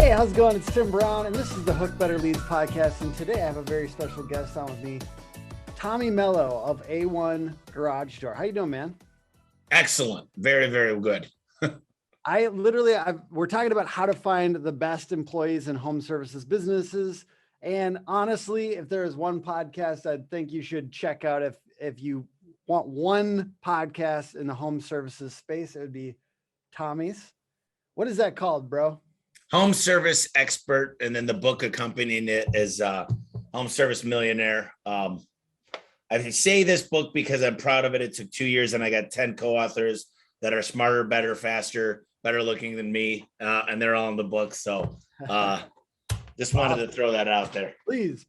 Hey, how's it going? It's Tim Brown, and this is the Hook Better Leads podcast. And today I have a very special guest on with me, Tommy Mello of A1 Garage Door. How you doing, man? Excellent. Very, very good. We're talking about how to find the best employees in home services businesses. And honestly, if there is one podcast I think you should check out, if you want one podcast in the home services space, it would be Tommy's. What is that called, bro? Home Service Expert. And then the book accompanying it is Home Service Millionaire. I say this book because I'm proud of it. It took 2 years and I got 10 co-authors that are smarter, better, faster, better looking than me. And they're all in the book. So just wanted to throw that out there. Please.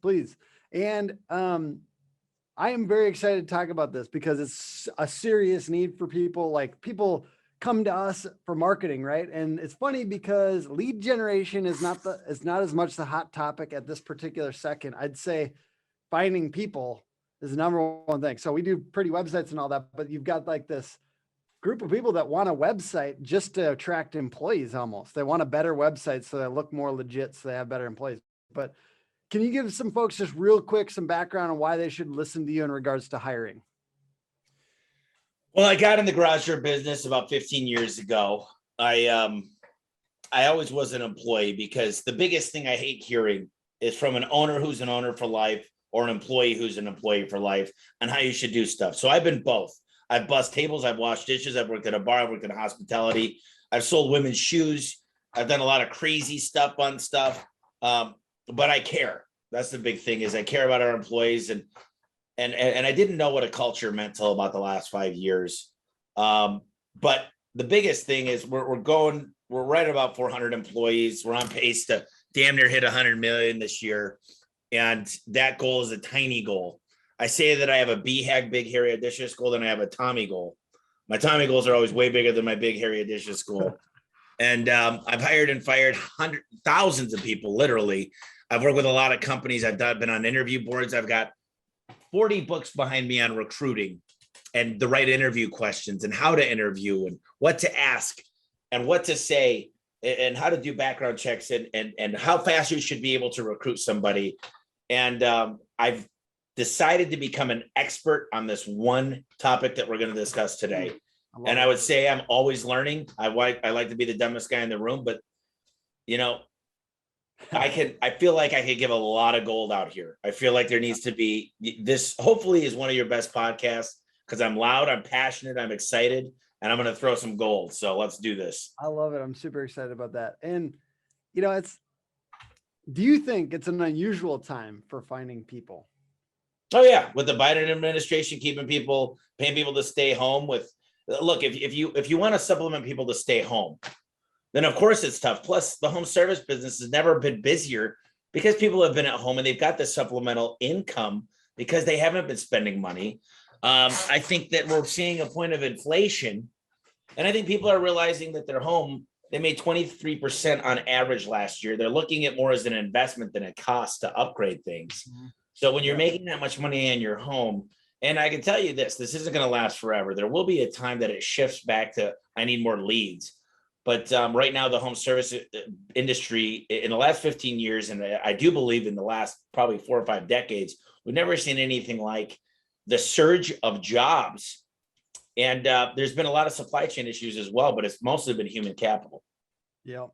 And I am very excited to talk about this because it's a serious need for people. Like, people come to us for marketing, right? And it's funny because lead generation is not as much the hot topic at this particular second. I'd say finding people is the number one thing. So we do pretty websites and all that, but you've got like this group of people that want a website just to attract employees almost. They want a better website so they look more legit, so they have better employees. But can you give some folks just real quick some background on why they should listen to you in regards to hiring? Well, I got in the garage door business about 15 years ago. I always was an employee because the biggest thing I hate hearing is from an owner who's an owner for life or an employee who's an employee for life on how you should do stuff. So I've been both. I've bussed tables, I've washed dishes, I've worked at a bar, I've worked in hospitality, I've sold women's shoes, I've done a lot of crazy stuff, fun stuff, but I care. That's the big thing, is I care about our employees, and I didn't know what a culture meant till about the last 5 years. But the biggest thing is we're right at about 400 employees. We're on pace to damn near hit 100 million this year. And that goal is a tiny goal. I say that I have a BHAG, big, hairy, audacious goal, then I have a Tommy goal. My Tommy goals are always way bigger than my big, hairy, audacious goal. And I've hired and fired thousands of people, literally. I've worked with a lot of companies. I've been on interview boards. I've got 40 books behind me on recruiting and the right interview questions and how to interview and what to ask and what to say and how to do background checks and how fast you should be able to recruit somebody. And I've decided to become an expert on this one topic that we're going to discuss today. And I would say I'm always learning. I like to be the dumbest guy in the room, but I feel like I could give a lot of gold out here. I feel like there needs to be this. Hopefully is one of your best podcasts because I'm loud, I'm passionate, I'm excited, and I'm going to throw some gold. So let's do this. I love it. I'm super excited about that. And do you think it's an unusual time for finding people? Oh yeah. With the Biden administration, paying people to stay home if you want to supplement people to stay home, then of course it's tough. Plus the home service business has never been busier because people have been at home and they've got this supplemental income because they haven't been spending money. I think that we're seeing a point of inflation, and I think people are realizing that their home, they made 23% on average last year. They're looking at more as an investment than a cost to upgrade things. Mm-hmm. So when you're making that much money in your home, and I can tell you this isn't going to last forever. There will be a time that it shifts back to, I need more leads. But right now, the home service industry in the last 15 years, and I do believe in the last probably 4 or 5 decades, we've never seen anything like the surge of jobs. And there's been a lot of supply chain issues as well, but it's mostly been human capital. Yeah.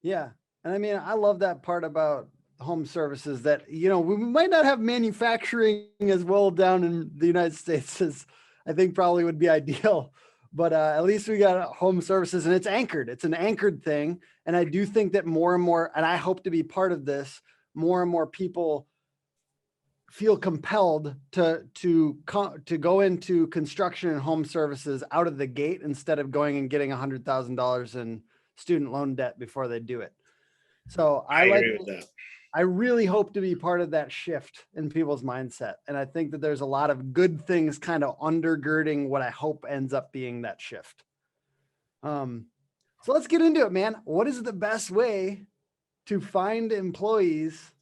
Yeah. And I mean, I love that part about home services that, we might not have manufacturing as well down in the United States as I think probably would be ideal. But at least we got home services, and it's anchored. It's an anchored thing. And I do think that more and more, and I hope to be part of this, more and more people feel compelled to go into construction and home services out of the gate instead of going and getting $100,000 in student loan debt before they do it. So I agree with that. I really hope to be part of that shift in people's mindset. And I think that there's a lot of good things kind of undergirding what I hope ends up being that shift. So let's get into it, man. What is the best way to find employees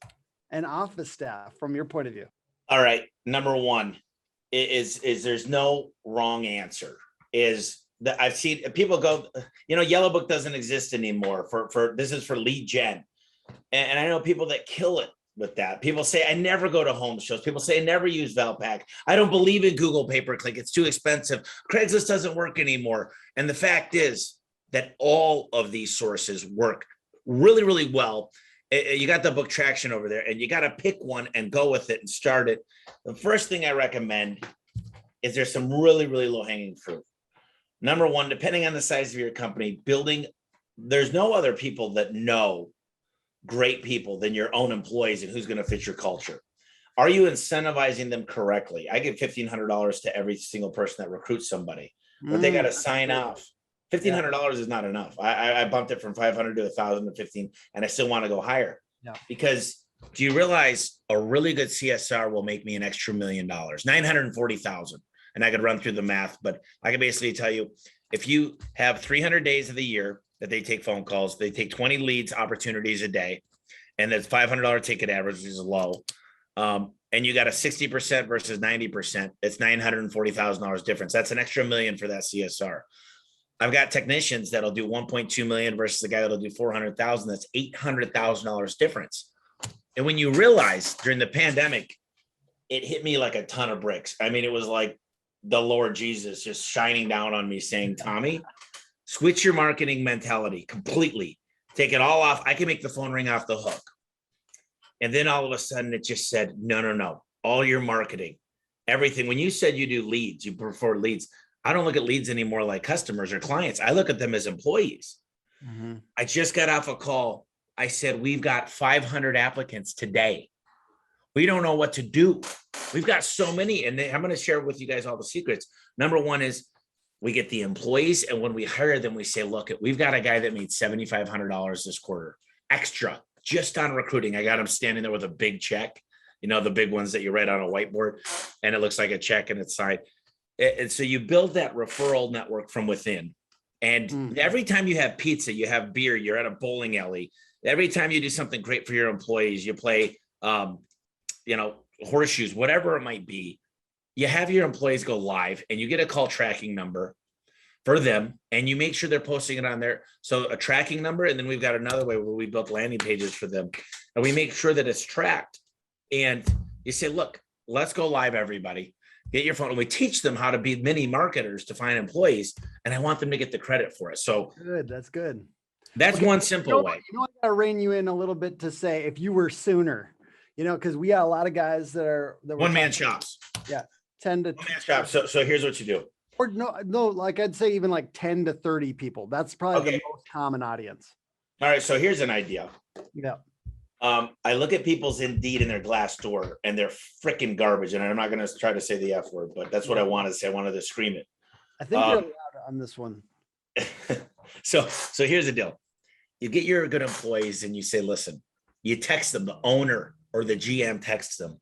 and office staff from your point of view? All right. Number one is there's no wrong answer. Is that I've seen people go, Yellow Book doesn't exist anymore for this is for lead gen. And I know people that kill it with that. People say, I never go to home shows. People say, I never use Valpak. I don't believe in Google pay-per-click. It's too expensive. Craigslist doesn't work anymore. And the fact is that all of these sources work really, really well. You got the book traction over there, and you got to pick one and go with it and start it. The first thing I recommend is there's some really, really low-hanging fruit. Number one, depending on the size of your company, there's no other people that know great people than your own employees and who's going to fit your culture. Are you incentivizing them correctly? I give $1,500 to every single person that recruits somebody, but they got to sign off. $1,500 is not enough. I bumped it from 500 to 1,000 to 15, and I still want to go higher. Yeah. Because do you realize a really good CSR will make me an extra $1 million, 940,000. And I could run through the math, but I can basically tell you, if you have 300 days of the year that they take phone calls, they take 20 leads opportunities a day, and that's $500 ticket average, which is low. And you got a 60% versus 90%, it's $940,000 difference. That's an extra $1 million for that CSR. I've got technicians that'll do 1.2 million versus the guy that'll do 400,000. That's $800,000 difference. And when you realize during the pandemic, it hit me like a ton of bricks. I mean, it was like the Lord Jesus just shining down on me saying, Tommy, switch your marketing mentality completely. Take it all off. I can make the phone ring off the hook. And then all of a sudden it just said, no. All your marketing, everything. When you said you do leads, you prefer leads. I don't look at leads anymore like customers or clients. I look at them as employees. Mm-hmm. I just got off a call. I said, we've got 500 applicants today. We don't know what to do. We've got so many. And I'm going to share with you guys all the secrets. Number one is we get the employees. And when we hire them, we say, look, we've got a guy that made $7,500 this quarter extra just on recruiting. I got him standing there with a big check, the big ones that you write on a whiteboard, and it looks like a check and it's signed. And so you build that referral network from within. And every time you have pizza, you have beer, you're at a bowling alley. Every time you do something great for your employees, you play, horseshoes, whatever it might be, you have your employees go live and you get a call tracking number for them, and you make sure they're posting it on there. So a tracking number, and then we've got another way where we built landing pages for them, and we make sure that it's tracked. And you say, look, let's go live, everybody. Get your phone. And we teach them how to be mini marketers to find employees, and I want them to get the credit for it. So good. That's good. That's one simple way. I gotta rein you in a little bit to say, if you were sooner, because we got a lot of guys that one-man shops. Yeah. 10 to one-man shops. So here's what you do. Or no, like I'd say even like 10 to 30 people. That's probably the most common audience. All right. So here's an idea. Yeah. I look at people's Indeed and their Glassdoor, and they're freaking garbage. And I'm not going to try to say the F word, but that's what I wanted to say. I wanted to scream it. I think you're allowed on this one. So here's the deal. You get your good employees and you say, listen, you text them, the owner or the GM texts them,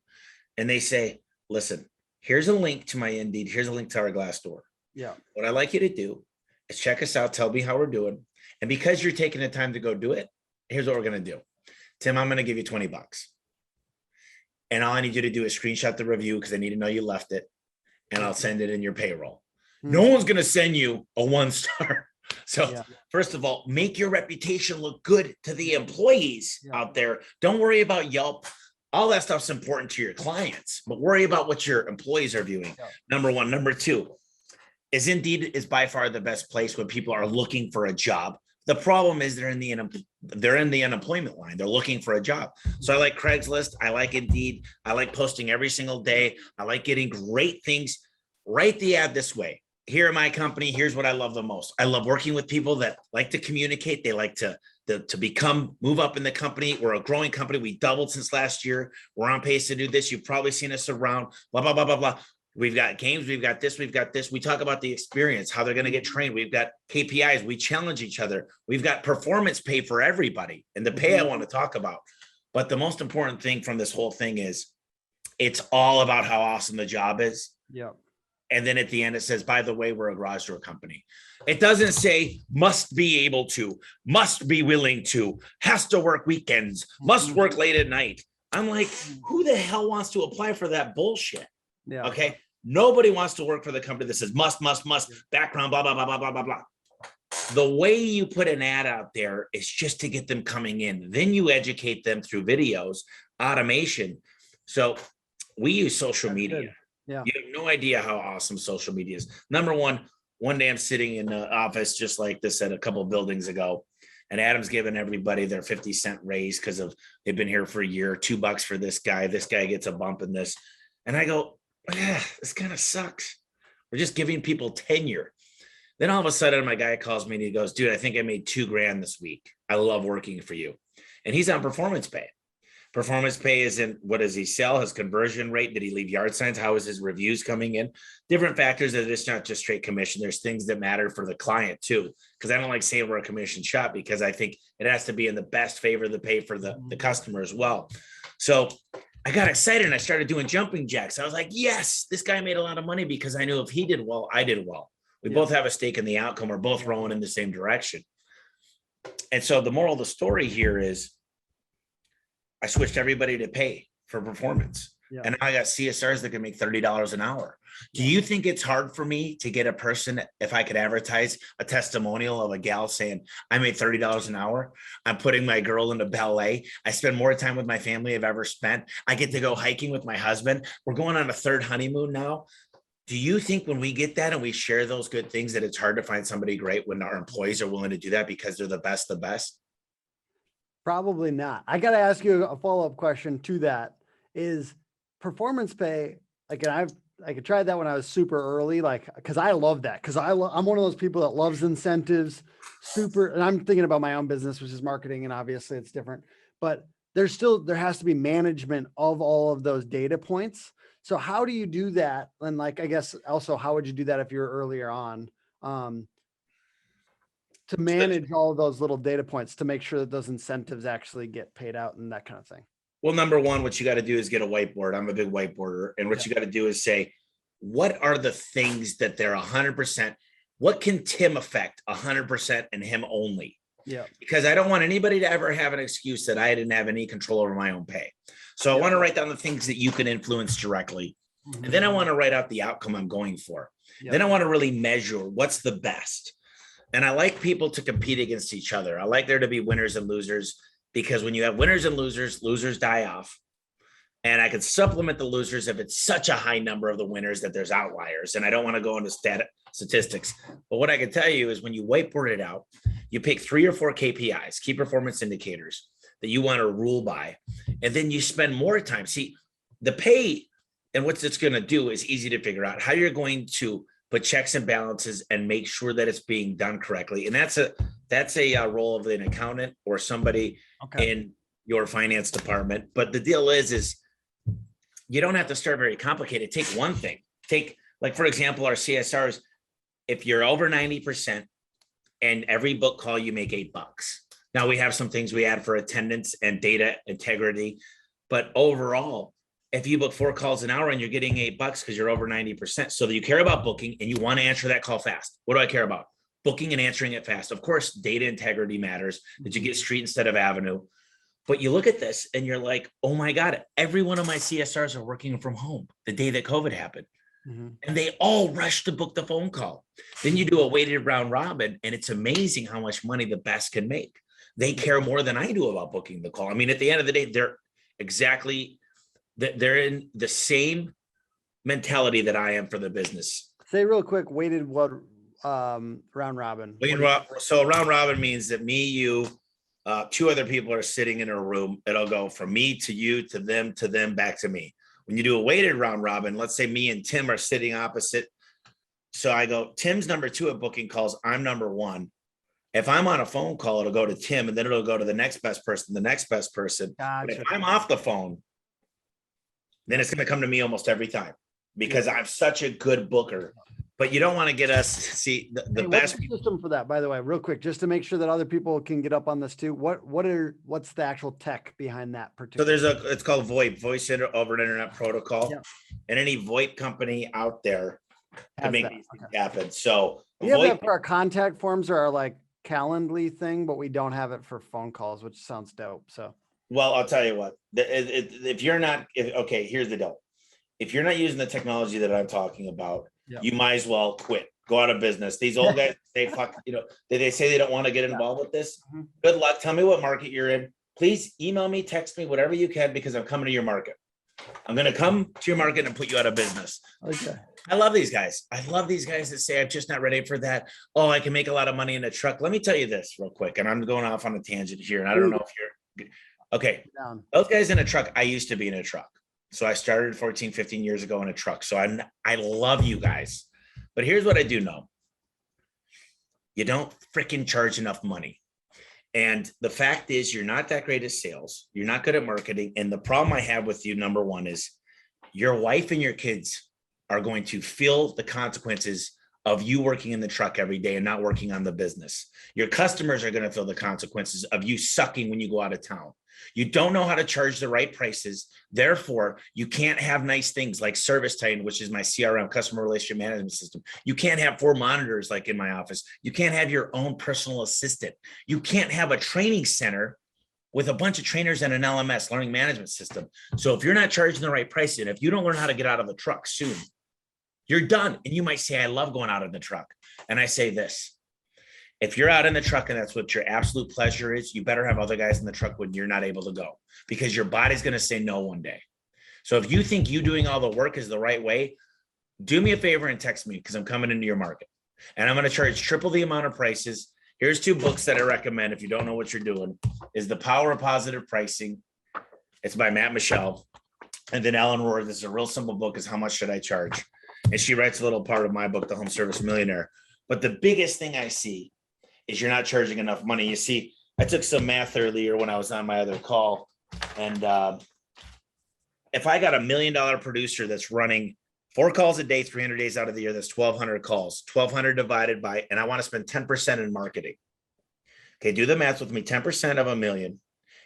and they say, listen, here's a link to my Indeed. Here's a link to our Glassdoor. Yeah. What I'd like you to do is check us out. Tell me how we're doing. And because you're taking the time to go do it, here's what we're going to do. Tim, I'm going to give you $20. And all I need you to do is screenshot the review because I need to know you left it. And I'll send it in your payroll. No one's going to send you a 1-star. So first of all, make your reputation look good to the employees out there. Don't worry about Yelp. All that stuff's important to your clients, but worry about what your employees are viewing. Number one. Number two is Indeed is by far the best place when people are looking for a job. The problem is they're in the unemployment line. They're looking for a job. So I like Craigslist. I like Indeed. I like posting every single day. I like getting great things. Write the ad this way. Here at my company, here's what I love the most. I love working with people that like to communicate. They like to move up in the company. We're a growing company. We doubled since last year. We're on pace to do this. You've probably seen us around, blah, blah, blah, blah, blah. We've got games. We've got this. We've got this. We talk about the experience, how they're going to get trained. We've got KPIs. We challenge each other. We've got performance pay for everybody. And the pay I want to talk about. But the most important thing from this whole thing is it's all about how awesome the job is. Yeah. And then at the end, it says, by the way, we're a garage door company. It doesn't say must be able to, must be willing to, has to work weekends, must work late at night. I'm like, who the hell wants to apply for that bullshit? Yeah. Okay. Nobody wants to work for the company that says must, background, blah, blah, blah, blah, blah, blah, blah. The way you put an ad out there is just to get them coming in. Then you educate them through videos, automation. So we use social media. Good. Yeah. You have no idea how awesome social media is. Number one day I'm sitting in the office just like this at a couple of buildings ago, and Adam's giving everybody their 50-cent raise because of they've been here for a year, $2 for this guy. This guy gets a bump in this. And I go, this kind of sucks. We're just giving people tenure. Then all of a sudden my guy calls me and he goes, dude, I think I made $2,000 this week. I love working for you. And he's on performance pay. Performance pay isn't what does he sell, his conversion rate, did he leave yard signs, how is his reviews coming in, different factors that it's not just straight commission. There's things that matter for the client too, because I don't like saying we're a commission shop because I think it has to be in the best favor of the pay for the customer as well. So I got excited and I started doing jumping jacks. I was like, yes, this guy made a lot of money because I knew if he did well, I did well. We both have a stake in the outcome. We're both rowing in the same direction. And so the moral of the story here is I switched everybody to pay for performance. Yeah. And I got CSRs that can make $30 an hour. Do you think it's hard for me to get a person, if I could advertise a testimonial of a gal saying, I made $30 an hour. I'm putting my girl into ballet. I spend more time with my family I've ever spent. I get to go hiking with my husband. We're going on a 3rd honeymoon now. Do you think when we get that and we share those good things that it's hard to find somebody great when our employees are willing to do that because they're the best? Probably not. I got to ask you a follow-up question to that. Is performance pay, like, and I tried that when I was super early, like, cause I love that. Cause I'm one of those people that loves incentives and I'm thinking about my own business, which is marketing. And obviously it's different, but there has to be management of all of those data points. So how do you do that? And like, I guess also, how would you do that if you're earlier on, to manage all of those little data points to make sure that those incentives actually get paid out and that kind of thing? Well, number one, what you got to do is get a whiteboard. I'm a big whiteboarder. And what you got to do is say, what are the things that they're 100%? What can Tim affect 100% and him only? Yeah. Because I don't want anybody to ever have an excuse that I didn't have any control over my own pay. So I want to write down the things that you can influence directly. Mm-hmm. And then I want to write out the outcome I'm going for. Yep. Then I want to really measure what's the best. And I like people to compete against each other. I like there to be winners and losers, because when you have winners and losers, losers die off. And I could supplement the losers if it's such a high number of the winners that there's outliers. And I don't want to go into statistics. But what I can tell you is when you whiteboard it out, you pick 3 or 4 KPIs, key performance indicators, that you want to rule by. And then you spend more time. See, the pay and what it's going to do is easy to figure out how you're going to put checks and balances and make sure that it's being done correctly. And that's a role of an accountant or somebody in your finance department. But the deal is you don't have to start very complicated. Take one thing. Take, like, for example, our CSRs, if you're over 90% and every book call, you make $8. Now we have some things we add for attendance and data integrity, but overall, if you book 4 calls an hour and you're getting $8 because you're over 90%, so that you care about booking and you want to answer that call fast. What do I care about? Booking and answering it fast. Of course, data integrity matters, that you get street instead of avenue. But you look at this and you're like, oh my God, every one of my CSRs are working from home the day that COVID happened. Mm-hmm. And they all rushed to book the phone call. Then you do a weighted round robin, and it's amazing how much money the best can make. They care more than I do about booking the call. I mean, at the end of the day, they're in the same mentality that I am for the business. Say real quick, weighted what round robin? So a round robin means that me, you, 2 other people are sitting in a room. It'll go from me to you, to them, back to me. When you do a weighted round robin, let's say me and Tim are sitting opposite. So I go, Tim's number 2 at booking calls. I'm number 1. If I'm on a phone call, it'll go to Tim, and then it'll go to the next best person, the next best person. Gotcha. But if I'm off the phone, then it's going to come to me almost every time, because I'm such a good booker. But you don't want to get us, see, the best. What's the system for that, by the way, real quick, just to make sure that other people can get up on this too? What's the actual tech behind that particular? So it's called VoIP, Voice over Internet Protocol. Yeah. And any VoIP company out there to make these things happen. So we have that for our contact forms or our like Calendly thing, but we don't have it for phone calls, which sounds dope. So, well, I'll tell you what, if you're not, okay, here's the deal. if you're not using the technology that I'm talking about, Yeah. you might as well quit, go out of business. These old guys, they they say they don't want to get involved with this. Mhm. Good luck. Tell me what market you're in. Please email me, text me, whatever you can, because I'm coming to your market. I'm going to come to your market and put you out of business. Okay. I love these guys. I love these guys that say, I'm just not ready for that. Oh, I can make a lot of money in a truck. Let me tell you this real quick. And I'm going off on a tangent here. And I don't know if you're okay. Down. Those guys in a truck. I used to be in a truck. So I started 14, 15 years ago in a truck. So I love you guys. But here's what I do know. You don't freaking charge enough money. And the fact is, you're not that great at sales. You're not good at marketing. And the problem I have with you, number one, is your wife and your kids are going to feel the consequences of you working in the truck every day and not working on the business. Your customers are going to feel the consequences of you sucking when you go out of town. You don't know how to charge the right prices. Therefore, you can't have nice things like Service Titan, which is my CRM, customer relationship management system. You can't have 4 monitors like in my office. You can't have your own personal assistant. You can't have a training center with a bunch of trainers and an LMS, learning management system. So if you're not charging the right price, and if you don't learn how to get out of the truck soon, you're done. And you might say, I love going out in the truck. And I say this. If you're out in the truck and that's what your absolute pleasure is, you better have other guys in the truck when you're not able to go, because your body's going to say no one day. So if you think you doing all the work is the right way, do me a favor and text me, because I'm coming into your market and I'm going to charge triple the amount of prices. Here's 2 books that I recommend if you don't know what you're doing. Is The Power of Positive Pricing. It's by Matt Michelle. And then Ellen Rohr. This is a real simple book, is How Much Should I Charge? And she writes a little part of my book, The Home Service Millionaire. But the biggest thing I see is you're not charging enough money. You see, I took some math earlier when I was on my other call. And if I got $1 million producer that's running 4 calls a day, 300 days out of the year, that's 1,200 calls, 1,200 divided by, and I want to spend 10% in marketing. Okay, do the math with me. 10% of $1 million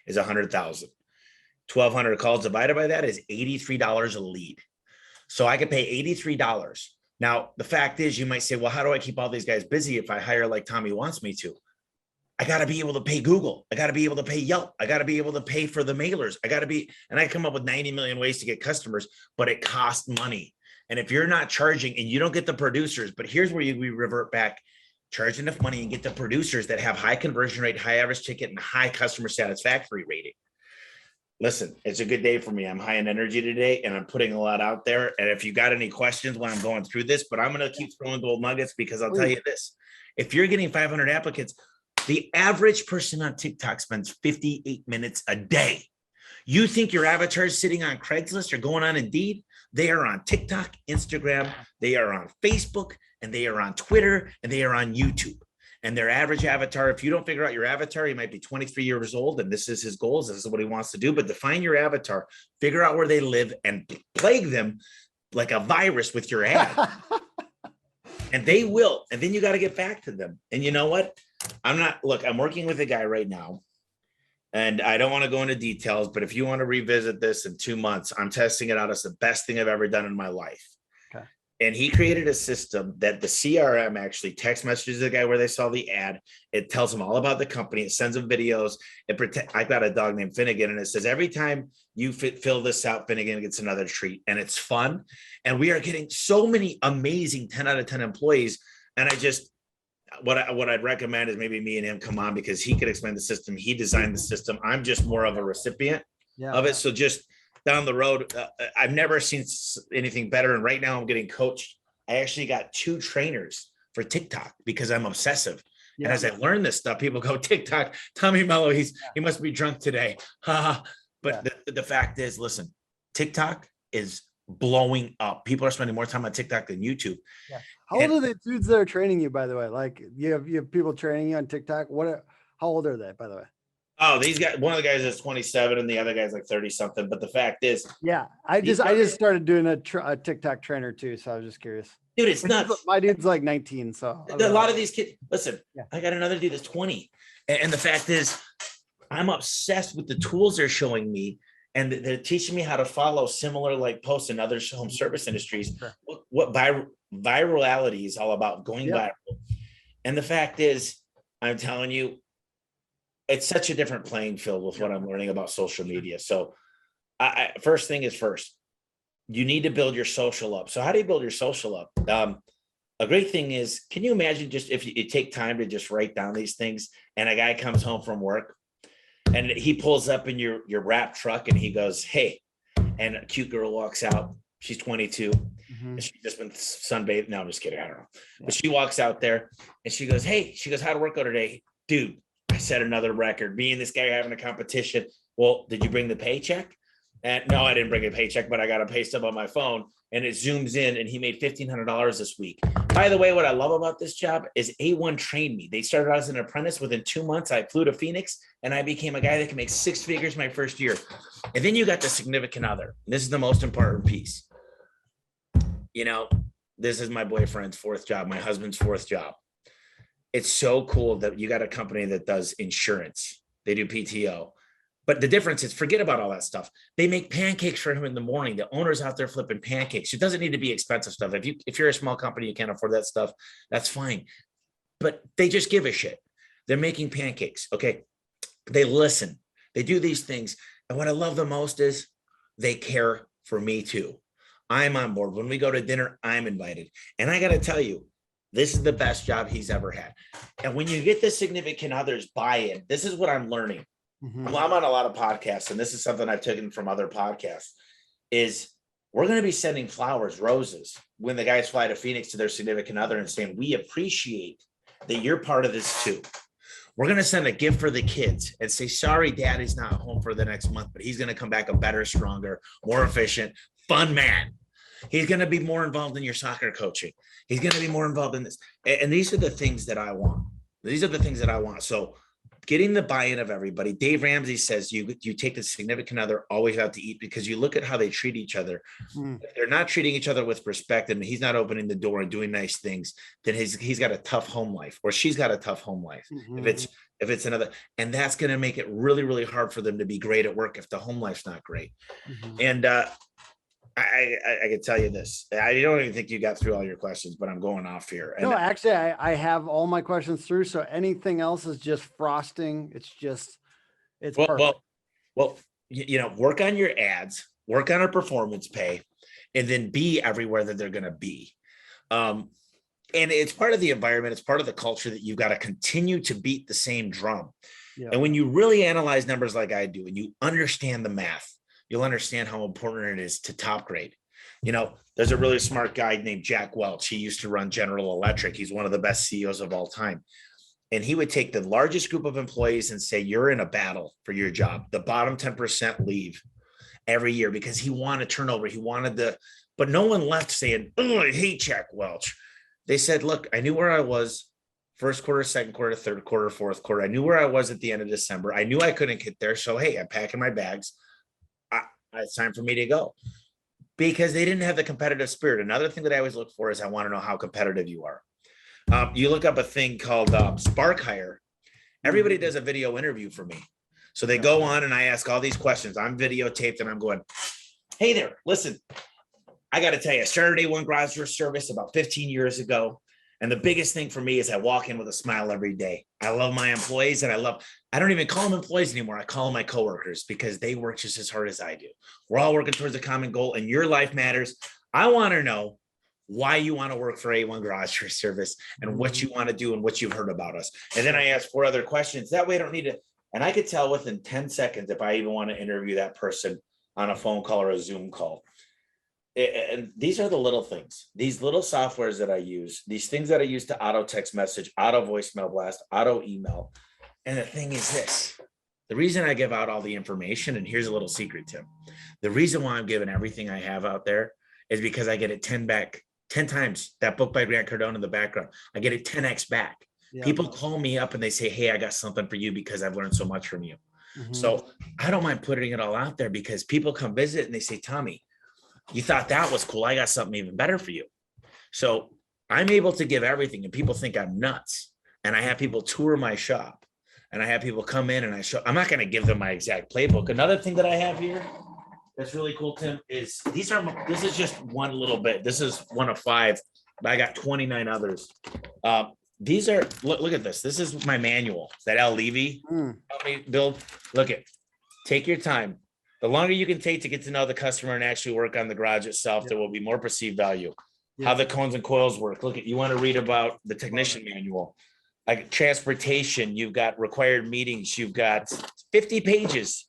is 100,000. 1,200 calls divided by that is $83 a lead. So I could pay $83. Now, the fact is, you might say, well, how do I keep all these guys busy if I hire like Tommy wants me to? I got to be able to pay Google. I got to be able to pay Yelp. I got to be able to pay for the mailers. And I come up with 90 million ways to get customers, but it costs money. And if you're not charging and you don't get the producers, but here's where we revert back, charge enough money and get the producers that have high conversion rate, high average ticket, and high customer satisfaction rating. Listen, it's a good day for me. I'm high in energy today and I'm putting a lot out there. And if you got any questions when I'm going through this, but I'm going to keep throwing gold nuggets, because I'll tell you this, if you're getting 500 applicants, the average person on TikTok spends 58 minutes a day. You think your avatar is sitting on Craigslist or going on Indeed? They are on TikTok, Instagram, they are on Facebook, and they are on Twitter, and they are on YouTube. And their average avatar, if you don't figure out your avatar, he might be 23 years old and this is his goals. This is what he wants to do. But define your avatar, figure out where they live, and plague them like a virus with your ad. And they will. And then you got to get back to them. And you know what? I'm working with a guy right now. And I don't want to go into details, but if you want to revisit this in 2 months, I'm testing it out as the best thing I've ever done in my life. Okay. And he created a system that the CRM actually text messages the guy where they saw the ad. It tells him all about the company. It sends him videos. I got a dog named Finnegan, and it says, every time you fill this out, Finnegan gets another treat. And it's fun. And we are getting so many amazing 10 out of 10 employees. And what I'd recommend is maybe me and him come on, because he could explain the system. He designed the system. I'm just more of a recipient of it. So just down the road, I've never seen anything better. And right now I'm getting coached. I actually got 2 trainers for TikTok because I'm obsessive. Yeah. And as I learn this stuff, people go, TikTok, Tommy Mello, he must be drunk today. But the fact is, listen, TikTok is blowing up. People are spending more time on TikTok than YouTube. Yeah. How old are the dudes that are training you, by the way? Like you have people training you on TikTok. How old are they, by the way? Oh, these guys, one of the guys is 27 and the other guy's like 30 something. But the fact is, I just started doing a TikTok trainer too. So I was just curious. Dude, it's nuts. My dude's like 19. So a lot of these kids, listen, I got another dude that's 20. And the fact is, I'm obsessed with the tools they're showing me. And they're teaching me how to follow similar like posts in other home service industries. Sure. What virality is all about, going viral. And the fact is, I'm telling you, it's such a different playing field with what I'm learning about social media. So first thing is first, you need to build your social up. So how do you build your social up? A great thing is, can you imagine just if you take time to just write down these things, and a guy comes home from work and he pulls up in your wrap truck and he goes, hey, and a cute girl walks out. She's 22 and she's just been sunbathing. No, I'm just kidding. I don't know. Yeah. But she walks out there and she goes, hey, how'd work go today? Dude, I set another record. Me and this guy are having a competition. Well, did you bring the paycheck? And no, I didn't bring a paycheck, but I got a pay stub on my phone and it zooms in and he made $1,500 this week. By the way, what I love about this job is A1 trained me. They started out as an apprentice. Within 2 months, I flew to Phoenix and I became a guy that can make 6 figures my first year. And then you got the significant other. This is the most important piece. You know, this is my boyfriend's 4th job, my husband's 4th job. It's so cool that you got a company that does insurance. They do PTO. But the difference is, forget about all that stuff. They make pancakes for him in the morning. The owner's out there flipping pancakes. It doesn't need to be expensive stuff. If you're a small company, you can't afford that stuff, that's fine. But they just give a shit. They're making pancakes. Okay. They listen. They do these things. And what I love the most is they care for me too. I'm on board. When we go to dinner, I'm invited. And I got to tell you, this is the best job he's ever had. And when you get the significant others buy-in, this is what I'm learning. Well, I'm on a lot of podcasts, and this is something I've taken from other podcasts, is we're going to be sending flowers, roses, when the guys fly to Phoenix to their significant other and saying, we appreciate that you're part of this too. We're going to send a gift for the kids and say, sorry, dad is not home for the next month, but he's going to come back a better, stronger, more efficient, fun man. He's going to be more involved in your soccer coaching. He's going to be more involved in this. And these are the things that I want. These are the things that I want. So getting the buy-in of everybody. Dave Ramsey says you take the significant other always out to eat because you look at how they treat each other. If they're not treating each other with respect and he's not opening the door and doing nice things, then he's got a tough home life, or she's got a tough home life. If it's another, and that's going to make it really, really hard for them to be great at work if the home life's not great. And I can tell you this. I don't even think you got through all your questions, but I'm going off here. And no, actually, I have all my questions through. So anything else is just frosting. It's perfect. Well, you know, work on your ads, work on our performance pay, and then be everywhere that they're going to be. And it's part of the environment. It's part of the culture that you've got to continue to beat the same drum. Yeah. And when you really analyze numbers like I do, and you understand the math, you'll understand how important it is to top grade. You know, there's a really smart guy named Jack Welch. He used to run General Electric. He's one of the best CEOs of all time. And he would take the largest group of employees and say, you're in a battle for your job. The bottom 10% leave every year because he wanted turnover. He wanted but no one left saying, oh, I hate Jack Welch. They said, look, I knew where I was first quarter, second quarter, third quarter, fourth quarter. I knew where I was at the end of December. I knew I couldn't get there. So, hey, I'm packing my bags. It's time for me to go, because they didn't have the competitive spirit. Another thing that I always look for is I want to know how competitive you are. You look up a thing called Spark Hire. Everybody does a video interview for me. So they go on and I ask all these questions. I'm videotaped and I'm going, hey there, listen, I got to tell you, I started A1 Garage Service about 15 years ago. And the biggest thing for me is I walk in with a smile every day. I love my employees, and I don't even call them employees anymore. I call them my coworkers because they work just as hard as I do. We're all working towards a common goal, and your life matters. I want to know why you want to work for A1 Garage Service and what you want to do and what you've heard about us. And then I ask 4 other questions. That way I don't need to, and I could tell within 10 seconds if I even want to interview that person on a phone call or a Zoom call. And these are the little things, these little softwares that I use, these things that I use to auto text message, auto voicemail blast, auto email. And the thing is this, the reason I give out all the information, and here's a little secret, Tim, the reason why I'm giving everything I have out there is because I get it 10 times. That book by Grant Cardone in the background, I get it 10x back. Yeah. People call me up and they say, hey, I got something for you because I've learned so much from you. So I don't mind putting it all out there because people come visit and they say, Tommy, you thought that was cool. I got something even better for you. So I'm able to give everything, and people think I'm nuts. And I have people tour my shop, and I have people come in and I'm not going to give them my exact playbook. Another thing that I have here that's really cool, Tim, is this is just one little bit. This is one of 5, but I got 29 others. These are, look at this. This is my manual that Al Levy helped me build. Take your time. The longer you can take to get to know the customer and actually work on the garage itself, Yeah. there will be more perceived value. Yeah. How the cones and coils work. Look at, you want to read about the technician manual, like transportation, you've got required meetings, you've got 50 pages.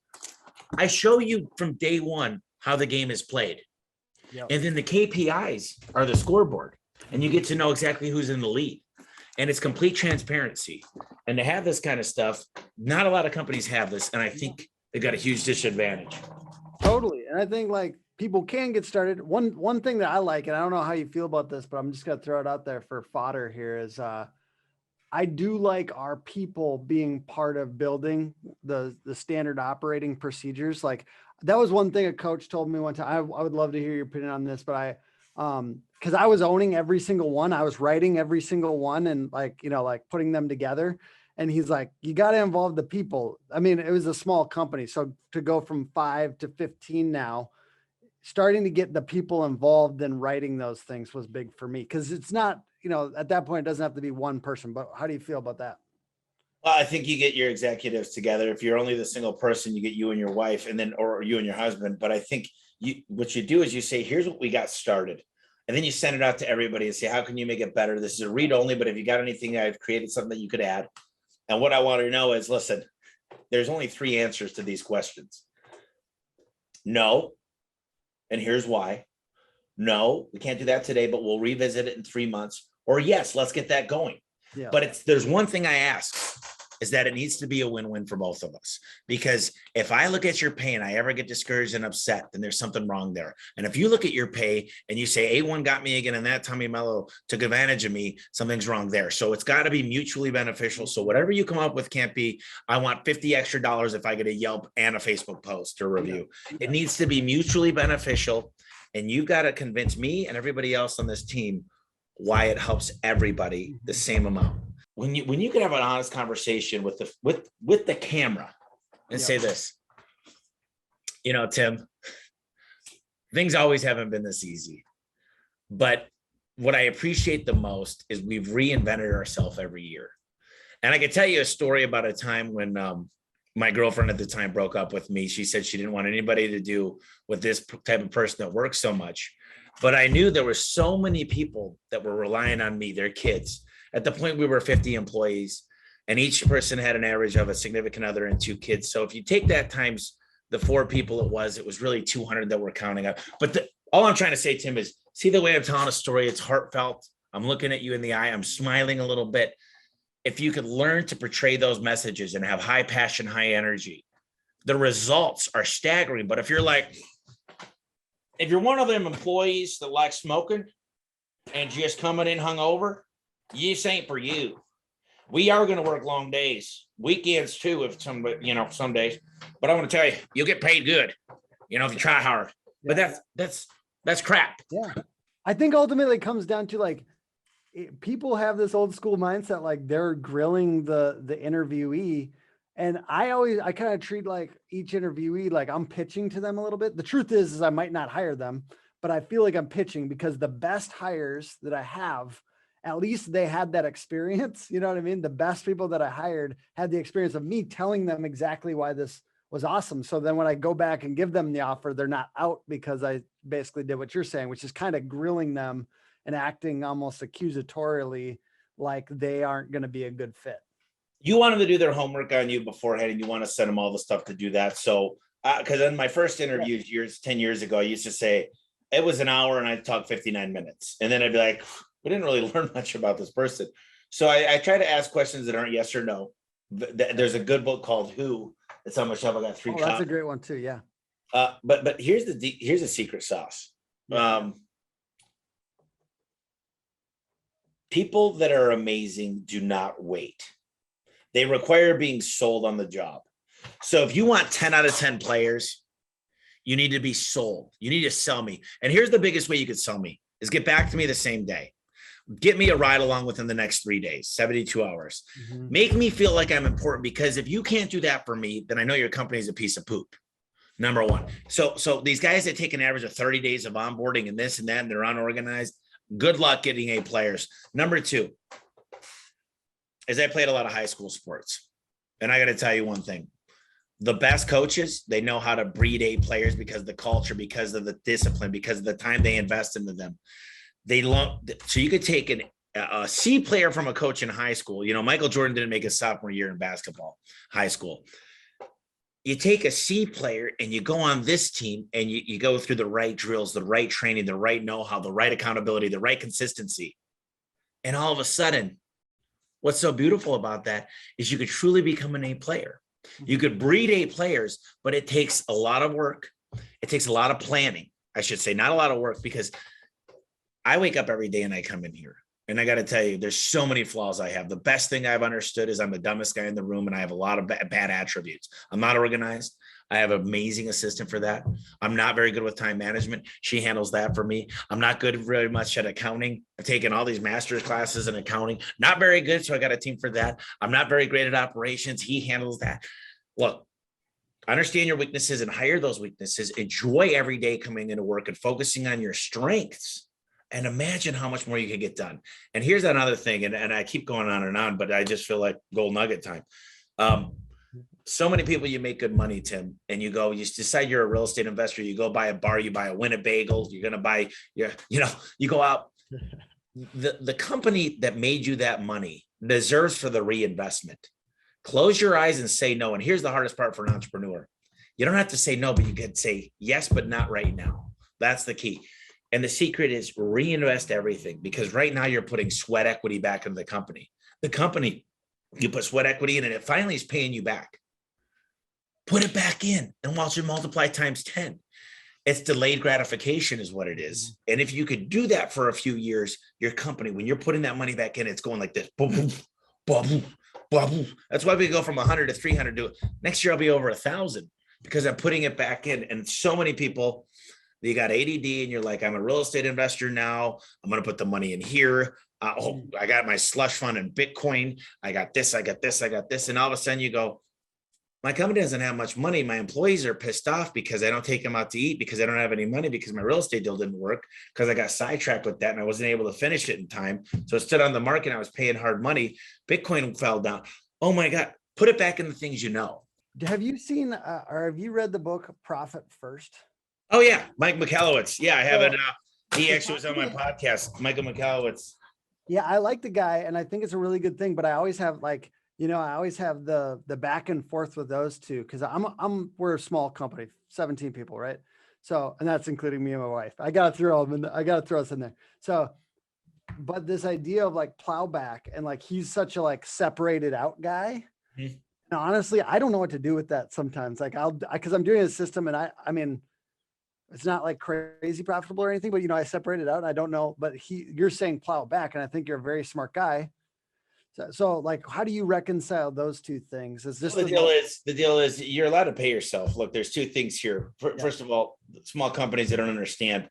I show you from day one how the game is played. Yep. And then the KPIs are the scoreboard, and you get to know exactly who's in the lead. And it's complete transparency. And to have this kind of stuff, not a lot of companies have this. And I think they got a huge disadvantage. Totally. And I think like people can get started. One thing that I like, and I don't know how you feel about this, but I'm just going to throw it out there for fodder here is, I do like our people being part of building the standard operating procedures. Like that was one thing a coach told me one time. I would love to hear your opinion on this, but because I was owning every single one, I was writing every single one and like, like putting them together. And he's like, you got to involve the people. I mean, it was a small company. So to go from 5 to 15 now, starting to get the people involved in writing those things was big for me. Cause it's not, at that point, it doesn't have to be one person, but how do you feel about that? Well, I think you get your executives together. If you're only the single person, you get you and your wife and then, or you and your husband. But I think what you do is you say, here's what we got started. And then you send it out to everybody and say, how can you make it better? This is a read only, but if you got anything, I've created something that you could add. And what I want to know is, listen, there's only 3 answers to these questions. No. And here's why. No, we can't do that today, but we'll revisit it in 3 months. Or yes, let's get that going. Yeah. But there's one thing I ask is that it needs to be a win-win for both of us. Because if I look at your pay and I ever get discouraged and upset, then there's something wrong there. And if you look at your pay and you say, A1 got me again, and that Tommy Mello took advantage of me, something's wrong there. So it's got to be mutually beneficial. So whatever you come up with can't be, I want $50 extra if I get a Yelp and a Facebook post or review. Yeah. It needs to be mutually beneficial. And you've got to convince me and everybody else on this team why it helps everybody the same amount. When you can have an honest conversation with the camera and say this, Tim, things always haven't been this easy. But what I appreciate the most is we've reinvented ourselves every year. And I can tell you a story about a time when my girlfriend at the time broke up with me. She said she didn't want anybody to do with this type of person that works so much. But I knew there were so many people that were relying on me, their kids. At the point we were 50 employees, and each person had an average of a significant other and 2 kids. So if you take that times the 4 people it was really 200 that we're counting up. But all I'm trying to say, Tim, is see the way I'm telling a story. It's heartfelt. I'm looking at you in the eye. I'm smiling a little bit. If you could learn to portray those messages and have high passion, high energy, the results are staggering. But if you're one of them employees that like smoking and just coming in hungover, this ain't for you. We are going to work long days, weekends too, if some days. But I'm going to tell you, you'll get paid good, if you try hard. But that's crap. Yeah, I think ultimately it comes down to people have this old school mindset, like they're grilling the interviewee. And I kind of treat each interviewee like I'm pitching to them a little bit. The truth is I might not hire them, but I feel like I'm pitching because the best hires that I have, at least they had that experience. You know what I mean? The best people that I hired had the experience of me telling them exactly why this was awesome. So then when I go back and give them the offer, they're not out because I basically did what you're saying, which is kind of grilling them and acting almost accusatorially like they aren't going to be a good fit. You want them to do their homework on you beforehand, and you want to send them all the stuff to do that. So, because in my first interviews 10 years ago, I used to say it was an hour and I'd talk 59 minutes. And then I'd be like, we didn't really learn much about this person. So I try to ask questions that aren't yes or no. There's a good book called Who. It's on my shelf. I got 3 copies. That's a great one too. Yeah. But here's the secret sauce. People that are amazing do not wait. They require being sold on the job. So if you want 10 out of 10 players, you need to be sold. You need to sell me. And here's the biggest way you could sell me is get back to me the same day. Get me a ride along within the next 3 days, 72 hours. Mm-hmm. Make me feel like I'm important, because if you can't do that for me, then I know your company is a piece of poop. Number one. So these guys that take an average of 30 days of onboarding and this and that, and they're unorganized, good luck getting A players. Number two is I played a lot of high school sports. And I got to tell you one thing. The best coaches, they know how to breed A players because of the culture, because of the discipline, because of the time they invest into them. So you could take a C player from a coach in high school. Michael Jordan didn't make his sophomore year in basketball, high school. You take a C player and you go on this team and you go through the right drills, the right training, the right know-how, the right accountability, the right consistency. And all of a sudden, what's so beautiful about that is you could truly become an A player. You could breed A players, but it takes a lot of work. It takes a lot of planning, I should say, not a lot of work, because I wake up every day and I come in here. And I got to tell you, there's so many flaws I have. The best thing I've understood is I'm the dumbest guy in the room and I have a lot of bad attributes. I'm not organized. I have an amazing assistant for that. I'm not very good with time management. She handles that for me. I'm not good very much at accounting. I've taken all these master's classes in accounting. Not very good, so I got a team for that. I'm not very great at operations. He handles that. Look, understand your weaknesses and hire those weaknesses. Enjoy every day coming into work and focusing on your strengths. And imagine how much more you can get done. And here's another thing, and I keep going on, but I just feel like gold nugget time. So many people, you make good money, Tim, and you decide you're a real estate investor. You go buy a bar, you buy a Winnebago, you're going to buy, you go out. The company that made you that money deserves for the reinvestment. Close your eyes and say no. And here's the hardest part for an entrepreneur. You don't have to say no, but you could say yes, but not right now. That's the key. And the secret is reinvest everything, because right now you're putting sweat equity back into the company. The company, you put sweat equity in and it finally is paying you back. Put it back in and watch it multiply times 10. It's delayed gratification is what it is. And if you could do that for a few years, your company, when you're putting that money back in, it's going like this. Boom, boom, boom, boom, boom. That's why we go from 100 to 300 to next year. I'll be over 1,000 because I'm putting it back in. And so many people, you got ADD and you're like, I'm a real estate investor now. I'm going to put the money in here. I got my slush fund in Bitcoin. I got this. And all of a sudden you go, my company doesn't have much money. My employees are pissed off because I don't take them out to eat, because I don't have any money, because my real estate deal didn't work, because I got sidetracked with that and I wasn't able to finish it in time. So it stood on the market and I was paying hard money. Bitcoin fell down. Oh my God, put it back in the things you know. Have you seen or have you read the book Profit First? Oh yeah, Mike Michalowicz. Yeah, I have it. He actually was on my podcast, Michael Michalowicz. Yeah, I like the guy, and I think it's a really good thing. But I always have I always have the back and forth with those two, because we're a small company, 17 people, right? So, and that's including me and my wife. I got to throw us in there. So, but this idea of like plow back, and like he's such a separated out guy. Mm-hmm. And honestly, I don't know what to do with that sometimes. Because I'm doing a system, and I mean. It's not like crazy profitable or anything, but I separate it out and I don't know, but you're saying plow back. And I think you're a very smart guy. So how do you reconcile those two things? Is this the deal is you're allowed to pay yourself. Look, there's two things here. First of all, small companies that don't understand,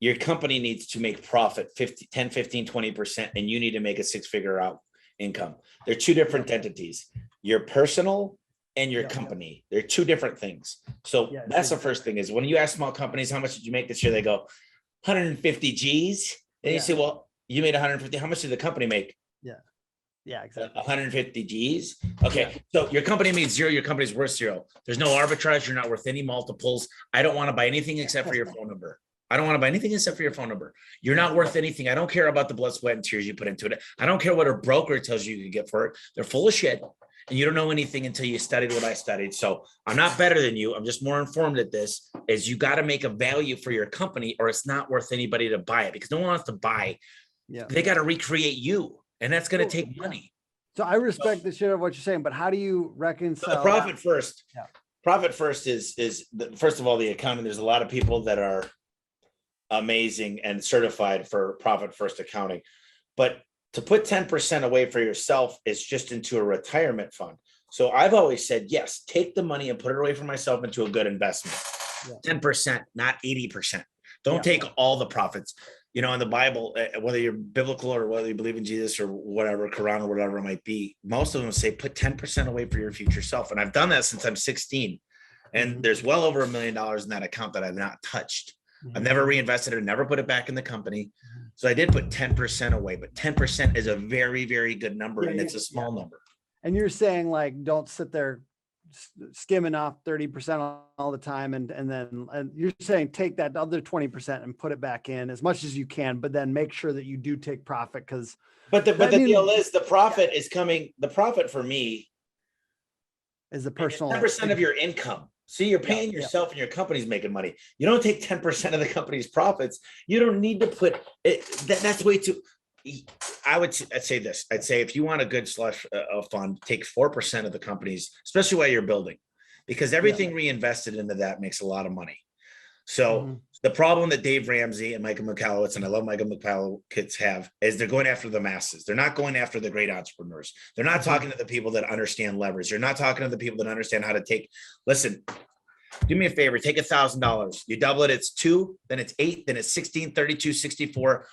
your company needs to make profit 10, 15, 20%, and you need to make a 6-figure out income. They're two different entities. Your personal and your company. They're two different things. So that's the first thing is when you ask small companies, how much did you make this year? They go 150 G's. And you say, well, you made 150. How much did the company make? Yeah, exactly. 150 G's. Okay. So your company made 0. Your company's worth 0. There's no arbitrage. You're not worth any multiples. I don't want to buy anything except for your phone number. I don't want to buy anything except for your phone number. You're not worth anything. I don't care about the blood, sweat, and tears you put into it. I don't care what a broker tells you can get for it. They're full of shit. And you don't know anything until you studied what I studied. So I'm not better than you. I'm just more informed at this. Is you got to make a value for your company, or it's not worth anybody to buy it, because no one wants to buy. Yeah. They got to recreate you, and that's going to take money. So I respect the shit of what you're saying, but how do you reconcile? So profit first. Yeah. Profit first is first of all, the accounting. There's a lot of people that are amazing and certified for profit first accounting, but to put 10% away for yourself is just into a retirement fund. So I've always said, yes, take the money and put it away for myself into a good investment. 10%, not 80%. Don't take all the profits. In the Bible, whether you're biblical or whether you believe in Jesus or whatever, Quran or whatever it might be, most of them say put 10% away for your future self. And I've done that since I'm 16. And there's well over $1 million in that account that I've not touched. I've never reinvested it, never put it back in the company. So I did put 10% away, but 10% is a very, very good number, and it's a small number. And you're saying don't sit there skimming off 30% all the time. And then you're saying take that other 20% and put it back in as much as you can, but then make sure that you do take profit. But the deal is the profit is coming. The profit for me is the personal 10% of your income. See, you're paying yourself and your company's making money. You don't take 10% of the company's profits. You don't need to put it. That's way too. I'd say this. I'd say if you want a good slush fund, take 4% of the companies, especially while you're building, because everything reinvested into that makes a lot of money. So the problem that Dave Ramsey and Michael Michalowicz, and I love Michael Michalowicz, have is they're going after the masses. They're not going after the great entrepreneurs. They're not talking to the people that understand leverage. They're not talking to the people that understand how to take, listen, do me a favor, take $1,000. You double it, it's 2, then it's 8, then it's 16, 32, 64.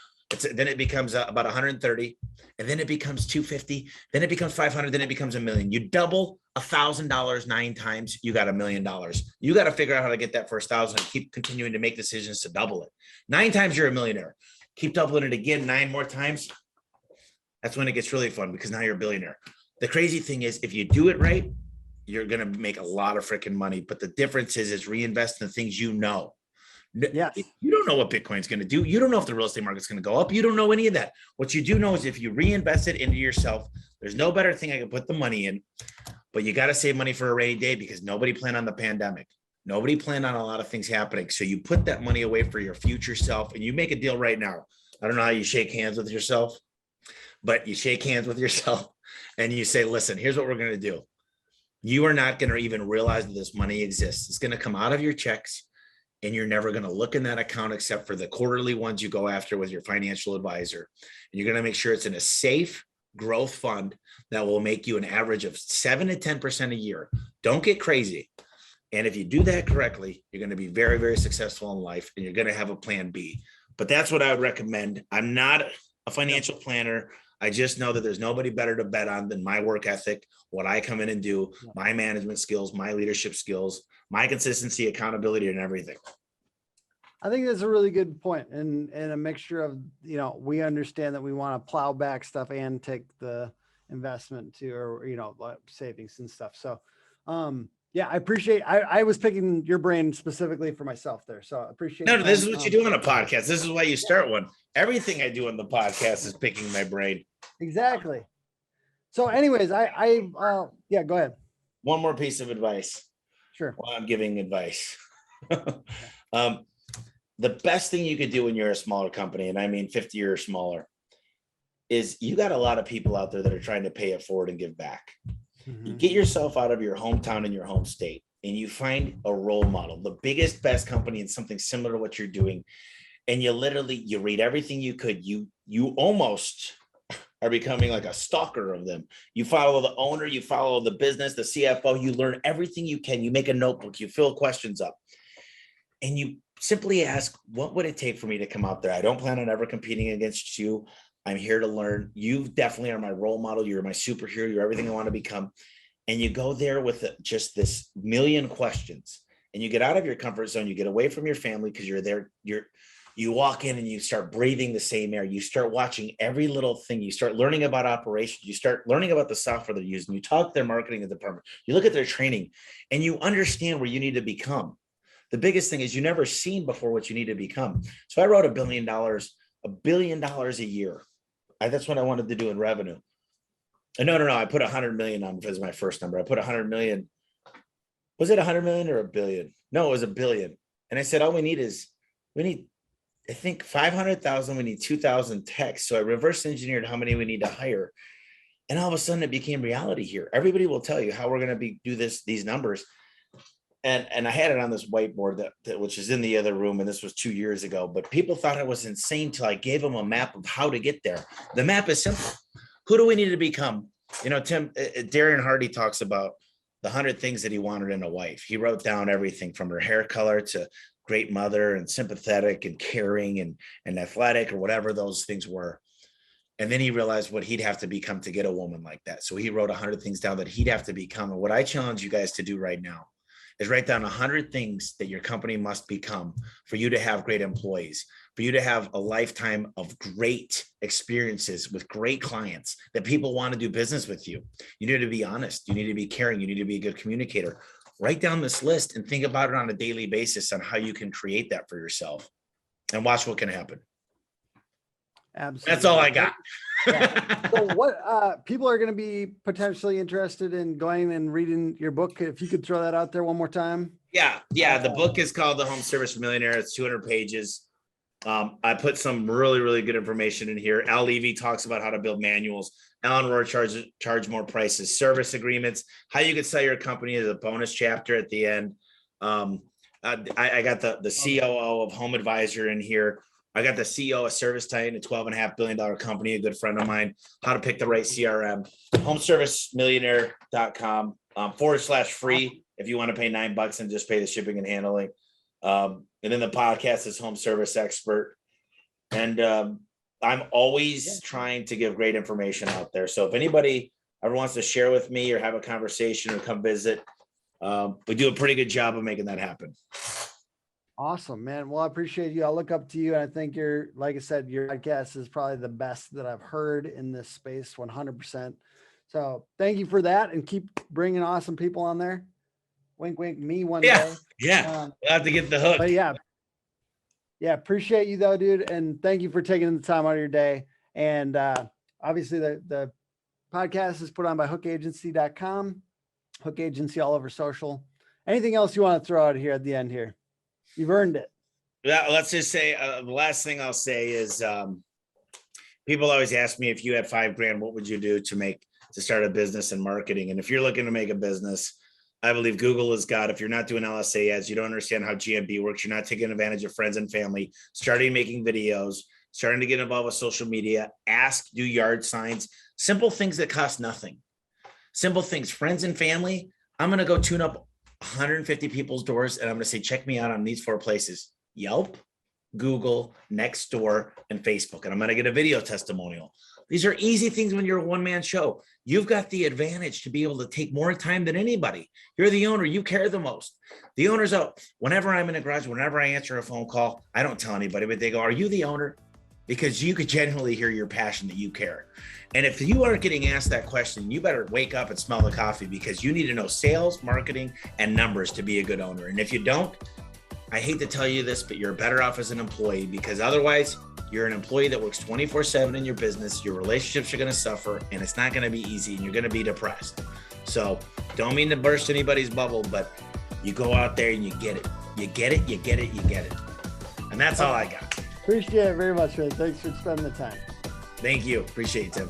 Then it becomes about 130, and then it becomes 250, then it becomes 500, then it becomes $1 million. You double $1,000 9 times, you got $1 million. You got to figure out how to get that first 1,000 and keep continuing to make decisions to double it. 9 times you're a millionaire. Keep doubling it again 9 more times. That's when it gets really fun, because now you're a billionaire. The crazy thing is, if you do it right, you're going to make a lot of freaking money. But the difference is reinvest in the things you know. Yes. You don't know what Bitcoin's going to do. You don't know if the real estate market's going to go up. You don't know any of that. What you do know is if you reinvest it into yourself, there's no better thing I can put the money in, but you got to save money for a rainy day, because nobody planned on the pandemic. Nobody planned on a lot of things happening. So you put that money away for your future self, and you make a deal right now. I don't know how you shake hands with yourself, but you shake hands with yourself and you say, listen, here's what we're going to do. You are not going to even realize that this money exists. It's going to come out of your checks, and you're never going to look in that account except for the quarterly ones you go after with your financial advisor. And you're going to make sure it's in a safe growth fund that will make you an average of 7 to 10% a year. Don't get crazy. And if you do that correctly, you're going to be very, very successful in life, and you're going to have a plan B. But that's what I would recommend. I'm not a financial planner. I just know that there's nobody better to bet on than my work ethic, what I come in and do, my management skills, my leadership skills, my consistency, accountability, and everything. I think that's a really good point, and a mixture of, we understand that we want to plow back stuff and take the investment to, or, savings and stuff. So, I appreciate, I was picking your brain specifically for myself there. So I appreciate No, this is what you do on a podcast. This is why you start one. Everything I do on the podcast is picking my brain. Exactly. So anyways, go ahead. One more piece of advice. Sure. While I'm giving advice. The best thing you could do when you're a smaller company, and I mean 50 or smaller, is you got a lot of people out there that are trying to pay it forward and give back. You get yourself out of your hometown and your home state, and you find a role model, the biggest, best company in something similar to what you're doing. And you read everything you could. You almost are becoming like a stalker of them. You follow the owner, you follow the business, the CFO, you learn everything you can. You make a notebook, you fill questions up, and you simply ask, what would it take for me to come out there? I don't plan on ever competing against you. I'm here to learn. You definitely are my role model. You're my superhero. You're everything I want to become. And you go there with just this million questions, and you get out of your comfort zone. You get away from your family because you're there. You walk in and you start breathing the same air. You start watching every little thing. You start learning about operations. You start learning about the software they're using. You talk to their marketing department. You look at their training, and you understand where you need to become. The biggest thing is you never seen before what you need to become. So I wrote $1 billion a year. That's what I wanted to do in revenue. No. I put 100 million on as my first number. I put 100 million. Was it 100 million or $1 billion? No, it was $1 billion. And I said, all we need, I think 500,000. We need 2,000 techs. So I reverse engineered how many we need to hire. And all of a sudden it became reality here. Everybody will tell you how we're going to do these numbers. And I had it on this whiteboard that which is in the other room, and this was 2 years ago, but people thought I was insane till I gave them a map of how to get there. The map is simple. Who do we need to become? Tim, Darren Hardy talks about the 100 things that he wanted in a wife. He wrote down everything from her hair color to great mother and sympathetic and caring and athletic or whatever those things were. And then he realized what he'd have to become to get a woman like that. So he wrote 100 things down that he'd have to become. And what I challenge you guys to do right now is write down 100 things that your company must become for you to have great employees, for you to have a lifetime of great experiences with great clients, that people want to do business with you. You need to be honest. You need to be caring. You need to be a good communicator. Write down this list and think about it on a daily basis on how you can create that for yourself, and watch what can happen. Absolutely. That's all I got. Yeah. So what people are going to be potentially interested in going and reading your book, if you could throw that out there one more time. Yeah. The book is called The Home Service Millionaire. It's 200 pages. I put some really, really good information in here. Al Levy talks about how to build manuals. Alan Rohr charge more prices, service agreements, how you could sell your company as a bonus chapter at the end. I got the COO of Home Advisor in here. I got the CEO of Service Titan, a $12.5 billion company, a good friend of mine, how to pick the right CRM. Homeservicemillionaire.com /free if you want to pay $9 and just pay the shipping and handling. And then the podcast is Home Service Expert. And I'm always trying to give great information out there. So if anybody ever wants to share with me or have a conversation or come visit, we do a pretty good job of making that happen. Awesome, man. Well, I appreciate you. I look up to you. And I think like I said, your podcast is probably the best that I've heard in this space, 100%. So thank you for that, and keep bringing awesome people on there. Wink, wink, me one day. Yeah. We'll have to get the hook. But yeah, appreciate you though, dude. And thank you for taking the time out of your day. And obviously the podcast is put on by hookagency.com, Hook Agency all over social. Anything else you want to throw out here at the end here? You've earned it. Yeah, let's just say the last thing I'll say is people always ask me, if you had $5,000, what would you do to start a business in marketing? And if you're looking to make a business, I believe Google is God. If you're not doing LSA ads, you don't understand how GMB works. You're not taking advantage of friends and family, starting making videos, starting to get involved with social media, do yard signs, simple things that cost nothing. Simple things, friends and family. I'm going to go tune up 150 people's doors, and I'm going to say, check me out on these 4 places: Yelp, Google, Nextdoor, and Facebook. And I'm going to get a video testimonial. These are easy things when you're a one-man show. You've got the advantage to be able to take more time than anybody. You're the owner. You care the most. The owner's out. Whenever I'm in a garage, whenever I answer a phone call, I don't tell anybody, but they go, are you the owner? Because you could genuinely hear your passion, that you care. And if you aren't getting asked that question, you better wake up and smell the coffee, because you need to know sales, marketing, and numbers to be a good owner. And if you don't, I hate to tell you this, but you're better off as an employee, because otherwise you're an employee that works 24/7 in your business. Your relationships are going to suffer, and it's not going to be easy, and you're going to be depressed. So don't mean to burst anybody's bubble, but you go out there and you get it. You get it, you get it, you get it. And that's all I got. Appreciate it very much, man. Thanks for spending the time. Thank you. Appreciate it, Tim.